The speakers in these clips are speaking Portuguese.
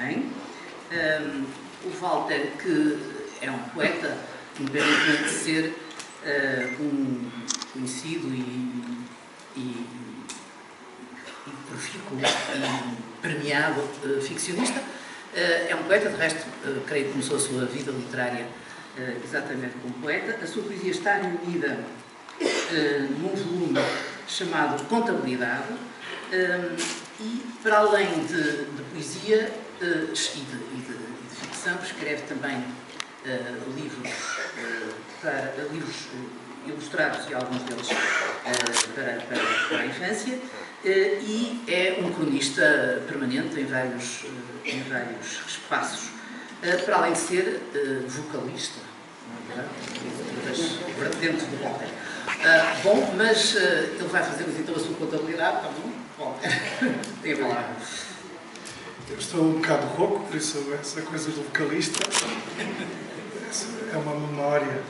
também. O Walter, que é um poeta, independentemente de ser um conhecido e profícuo e premiado ficcionista, é um poeta, de resto, creio que começou a sua vida literária exatamente como poeta. A sua poesia está reunida num volume chamado Contabilidade, e para além de poesia e de ficção, escreve também livros ilustrados, e alguns deles para a infância, e é um cronista permanente em vários espaços, para além de ser vocalista, não é verdade? Das vertentes do Walter. Bom, mas ele vai fazer-nos então a sua contabilidade, está bom? Walter, tem a palavra. Eu estou um bocado rouco, por isso essa coisa do vocalista é uma memória.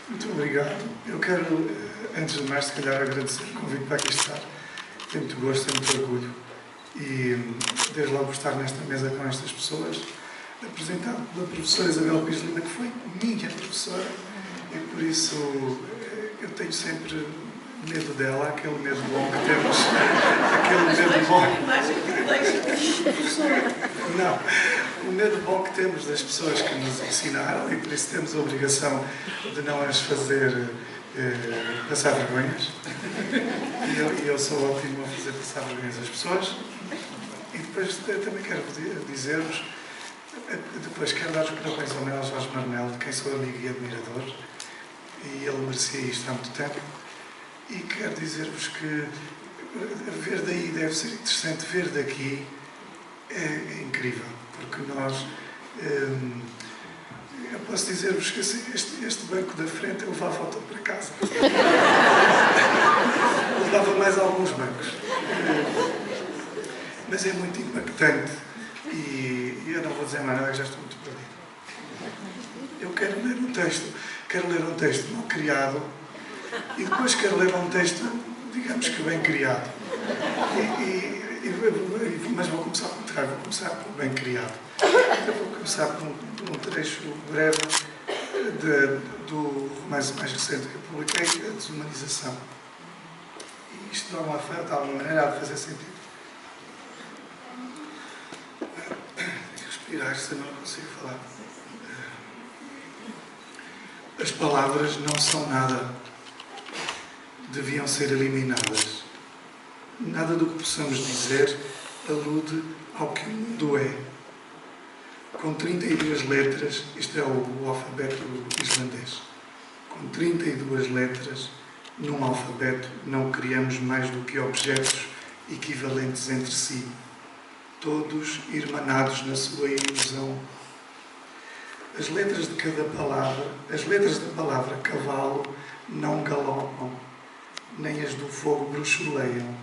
Muito obrigado. Eu quero, antes de mais, se calhar, agradecer o convite para aqui estar. Tenho muito gosto, tenho muito orgulho. E, desde logo, por estar nesta mesa com estas pessoas, apresentado pela professora Isabel Pires Lima, que foi minha professora, e por isso eu tenho sempre medo dela, aquele medo bom que temos. Aquele medo bom. Não, o medo bom que temos das pessoas que nos ensinaram, e por isso temos a obrigação de não as fazer passar vergonhas. E eu sou ótimo a fazer passar vergonhas às pessoas. E depois também quero dizer-vos, depois quero dar os parabéns ao Manuel Jorge Marmelo, de quem sou amigo e admirador, e ele merecia isto há muito tempo. E quero dizer-vos que ver daí deve ser interessante, ver daqui é incrível, porque nós, eu posso dizer-vos que assim, este banco da frente eu levava todo para casa. Eu levava mais alguns bancos. Mas é muito impactante e eu não vou dizer mais nada, que já estou muito perdido. Eu quero ler um texto mal criado e depois quero ler um texto, digamos que bem criado. Mas vou começar ao contrário, vou começar por bem criado. Eu vou começar por um trecho breve do romance mais recente que eu publiquei, A Desumanização. E isto de alguma maneira há de fazer sentido. Respirar, senão não consigo falar. As palavras não são nada. Deviam ser eliminadas. Nada do que possamos dizer alude ao que o mundo é. Com 32 letras, isto é o alfabeto islandês, com 32 letras, num alfabeto não criamos mais do que objetos equivalentes entre si, todos irmanados na sua ilusão. As letras de cada palavra, as letras da palavra cavalo não galopam, nem as do fogo bruxuleiam.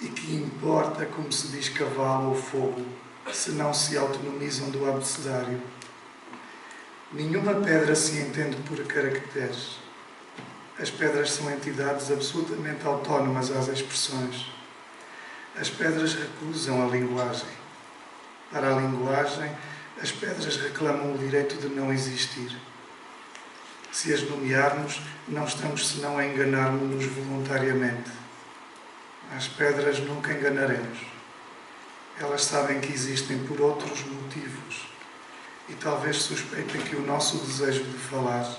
E que importa como se diz cavalo ou fogo, se não se autonomizam do abecedário. Nenhuma pedra se entende por caracteres. As pedras são entidades absolutamente autónomas às expressões. As pedras recusam a linguagem. Para a linguagem, as pedras reclamam o direito de não existir. Se as nomearmos, não estamos senão a enganar-nos voluntariamente. As pedras nunca enganaremos. Elas sabem que existem por outros motivos e talvez suspeitem que o nosso desejo de falar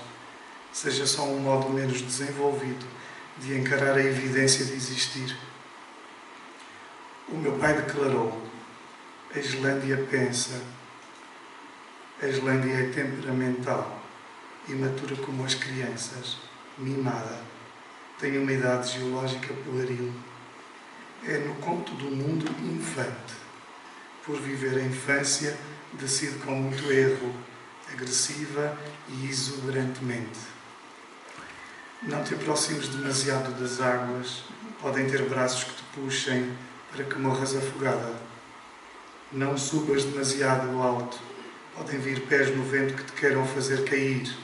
seja só um modo menos desenvolvido de encarar a evidência de existir. O meu pai declarou: a Islândia pensa, a Islândia é temperamental, imatura como as crianças, mimada, tem uma idade geológica pueril. É no conto do mundo infante. Por viver a infância, decide com muito erro, agressiva e exuberantemente. Não te aproximes demasiado das águas, podem ter braços que te puxem para que morras afogada. Não subas demasiado alto, podem vir pés no vento que te queiram fazer cair.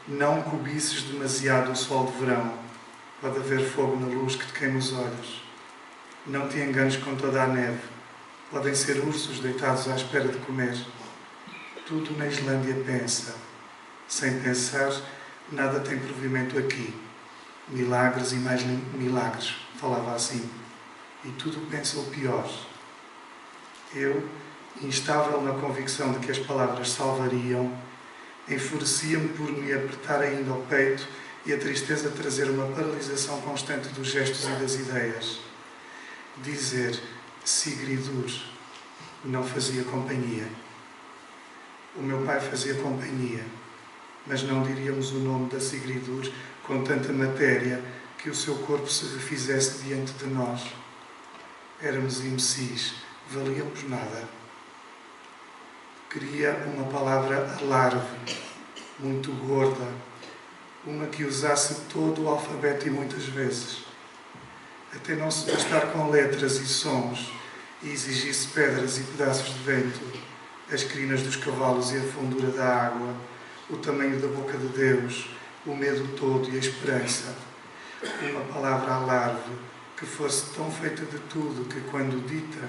Não cobices demasiado o sol de verão, pode haver fogo na luz que te queima os olhos. Não te enganes com toda a neve. Podem ser ursos deitados à espera de comer. Tudo na Islândia pensa. Sem pensar, nada tem provimento aqui. Milagres e mais milagres, falava assim. E tudo pensa o pior. Eu, instável na convicção de que as palavras salvariam, enfurecia-me por me apertar ainda ao peito e a tristeza trazer uma paralisação constante dos gestos e das ideias. Dizer Sigridur não fazia companhia. O meu pai fazia companhia, mas não diríamos o nome da Sigridur com tanta matéria que o seu corpo se refizesse diante de nós. Éramos imbecis, valíamos nada. Queria uma palavra alarve, muito gorda, uma que usasse todo o alfabeto e muitas vezes, até não se bastar com letras e sons e exigisse pedras e pedaços de vento, as crinas dos cavalos e a fundura da água, o tamanho da boca de Deus, o medo todo e a esperança. Uma palavra alarve que fosse tão feita de tudo que, quando dita,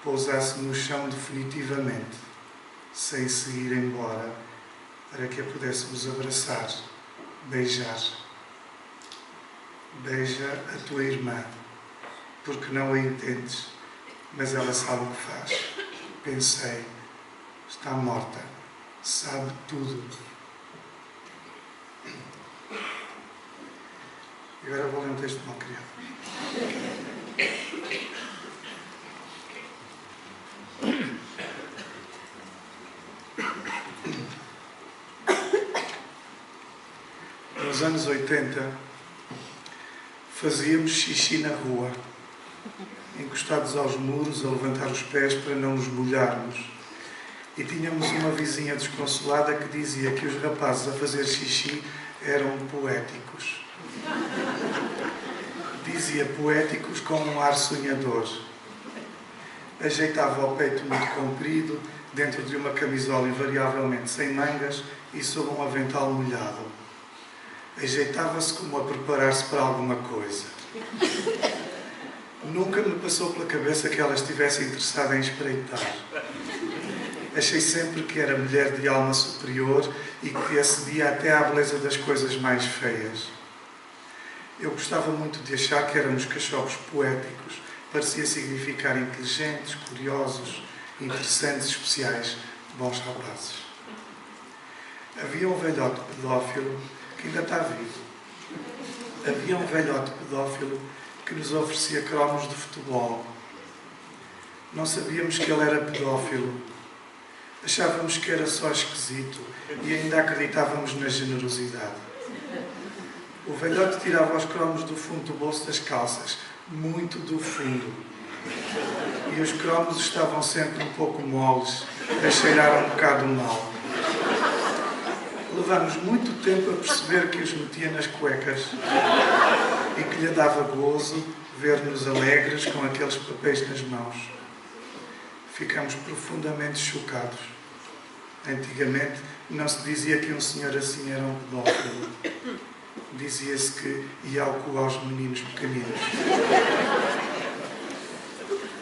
pousasse no chão definitivamente, sem se ir embora, para que a pudéssemos abraçar, beijar. Beija a tua irmã, porque não a entendes, mas ela sabe o que faz. Pensei, está morta, sabe tudo. E agora vou ler um texto mal criado. Nos anos 80, fazíamos xixi na rua, encostados aos muros, a levantar os pés para não nos molharmos. E tínhamos uma vizinha desconsolada que dizia que os rapazes a fazer xixi eram poéticos. Dizia poéticos com um ar sonhador. Ajeitava o peito muito comprido, dentro de uma camisola invariavelmente sem mangas e sob um avental molhado. Ajeitava-se como a preparar-se para alguma coisa. Nunca me passou pela cabeça que ela estivesse interessada em espreitar. Achei sempre que era mulher de alma superior e que acedia até à beleza das coisas mais feias. Eu gostava muito de achar que éramos cachorros poéticos. Parecia significar inteligentes, curiosos, interessantes, especiais, bons rapazes. Havia um velhote pedófilo que ainda está vivo. Havia um velhote pedófilo que nos oferecia cromos de futebol. Não sabíamos que ele era pedófilo. Achávamos que era só esquisito e ainda acreditávamos na generosidade. O velhote tirava os cromos do fundo do bolso das calças, muito do fundo. E os cromos estavam sempre um pouco moles, a cheirar um bocado mal. Levamos muito tempo a perceber que os metia nas cuecas e que lhe dava gozo ver-nos alegres com aqueles papéis nas mãos. Ficamos profundamente chocados. Antigamente não se dizia que um senhor assim era um pedófilo. Dizia-se que ia ao cu aos meninos pequeninos.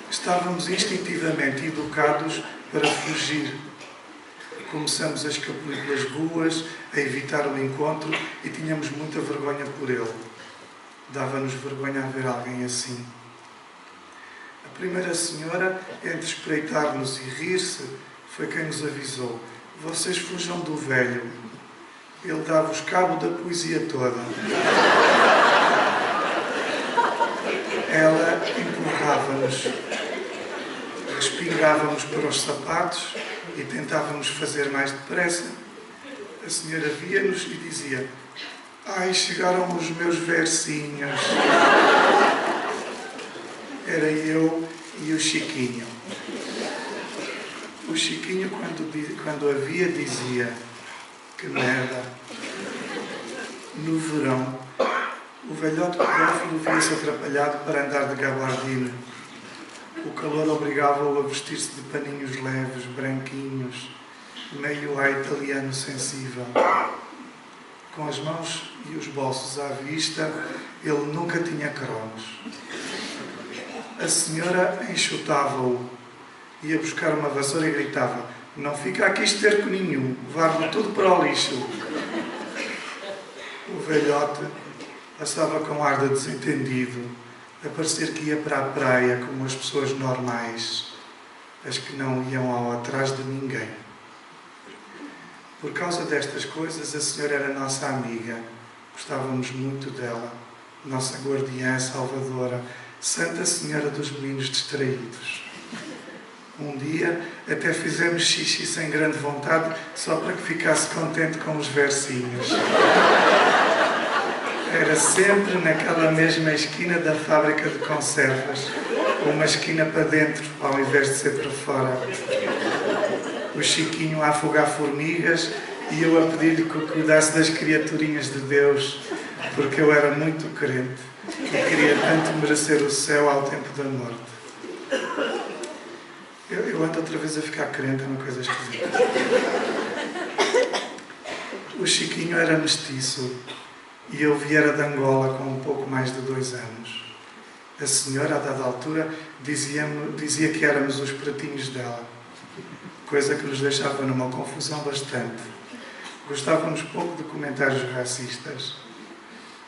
Estávamos instintivamente educados para fugir. Começamos a escapulir pelas ruas, a evitar o encontro e tínhamos muita vergonha por ele. Dava-nos vergonha a ver alguém assim. A primeira senhora, entre espreitar-nos e rir-se, foi quem nos avisou: vocês fujam do velho. Ele dá-vos cabo da poesia toda. Ela empurrava-nos. Respingávamos para os sapatos e tentávamos fazer mais depressa. A senhora via-nos e dizia: ai, chegaram os meus versinhos. Era eu e o Chiquinho. O Chiquinho, quando a via, dizia: que merda. No verão, o velhote pedófilo via-se atrapalhado para andar de gabardine. O calor obrigava-o a vestir-se de paninhos leves, branquinhos, meio a italiano sensível. Com as mãos e os bolsos à vista, ele nunca tinha cromos. A senhora enxutava-o, ia buscar uma vassoura e gritava: não fica aqui esterco nenhum, varre tudo para o lixo. O velhote passava com ar de desentendido, a parecer que ia para a praia como as pessoas normais, as que não iam ao atrás de ninguém. Por causa destas coisas, a senhora era nossa amiga, gostávamos muito dela, nossa guardiã salvadora, Santa Senhora dos Meninos Distraídos. Um dia até fizemos xixi sem grande vontade, só para que ficasse contente com os versinhos. Era sempre naquela mesma esquina da fábrica de conservas, uma esquina para dentro, ao invés de ser para fora. O Chiquinho a afogar formigas e eu a pedir-lhe que cuidasse das criaturinhas de Deus, porque eu era muito crente e queria tanto merecer o céu ao tempo da morte. Eu ando outra vez a ficar crente, é uma coisa esquisita. O Chiquinho era mestiço e eu viera de Angola com um pouco mais de 2 anos. A senhora, a dada altura, dizia que éramos os pratinhos dela, coisa que nos deixava numa confusão bastante. Gostávamos pouco de comentários racistas.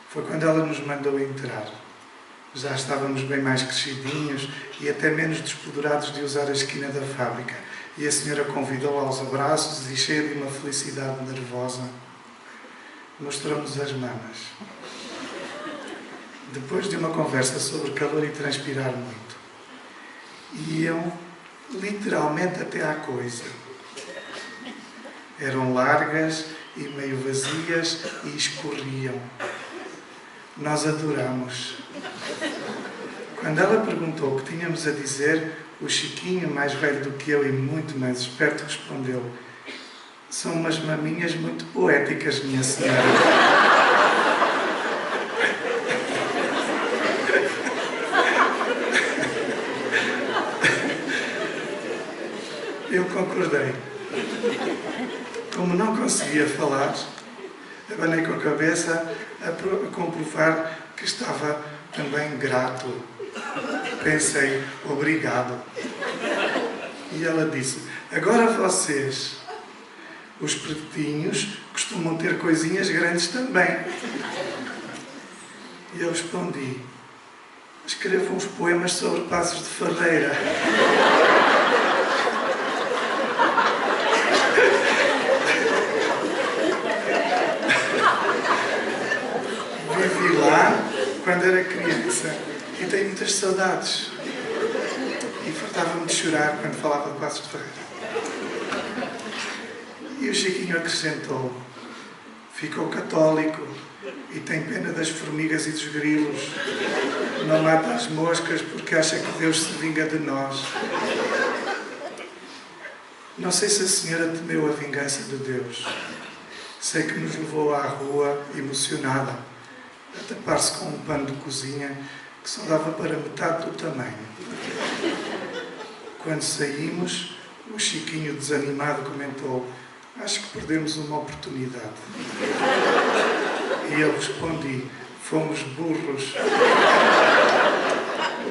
Foi quando ela nos mandou entrar. Já estávamos bem mais crescidinhos e até menos despoderados de usar a esquina da fábrica. E a senhora convidou aos abraços e, cheia de uma felicidade nervosa, mostrou-nos as mamas. Depois de uma conversa sobre calor e transpirar muito, iam literalmente até à coisa. Eram largas e meio vazias e escorriam. Nós adoramos. Quando ela perguntou o que tínhamos a dizer, o Chiquinho, mais velho do que eu e muito mais esperto, respondeu: são umas maminhas muito poéticas, minha senhora. Eu concordei. Como não conseguia falar, abanei com a cabeça a comprovar que estava também grato. Pensei: obrigado. E ela disse: agora vocês, os pretinhos, costumam ter coisinhas grandes também. E eu respondi: escrevo uns poemas sobre Passos de Ferreira. Vivi lá quando era criança e tenho muitas saudades. E fartava-me de chorar quando falava de Passos de Ferreira. E o Chiquinho acrescentou: ficou católico e tem pena das formigas e dos grilos. Não mata as moscas porque acha que Deus se vinga de nós. Não sei se a senhora temeu a vingança de Deus. Sei que nos levou à rua emocionada, a tapar-se com um pano de cozinha que só dava para metade do tamanho. Quando saímos, o Chiquinho, desanimado, comentou: acho que perdemos uma oportunidade. E eu respondi: fomos burros.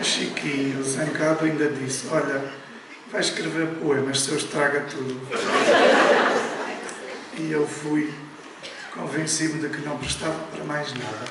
O Chiquinho, zangado, ainda disse: olha, vai escrever poemas se eu estraga tudo. E eu fui, convenci-me de que não prestava para mais nada.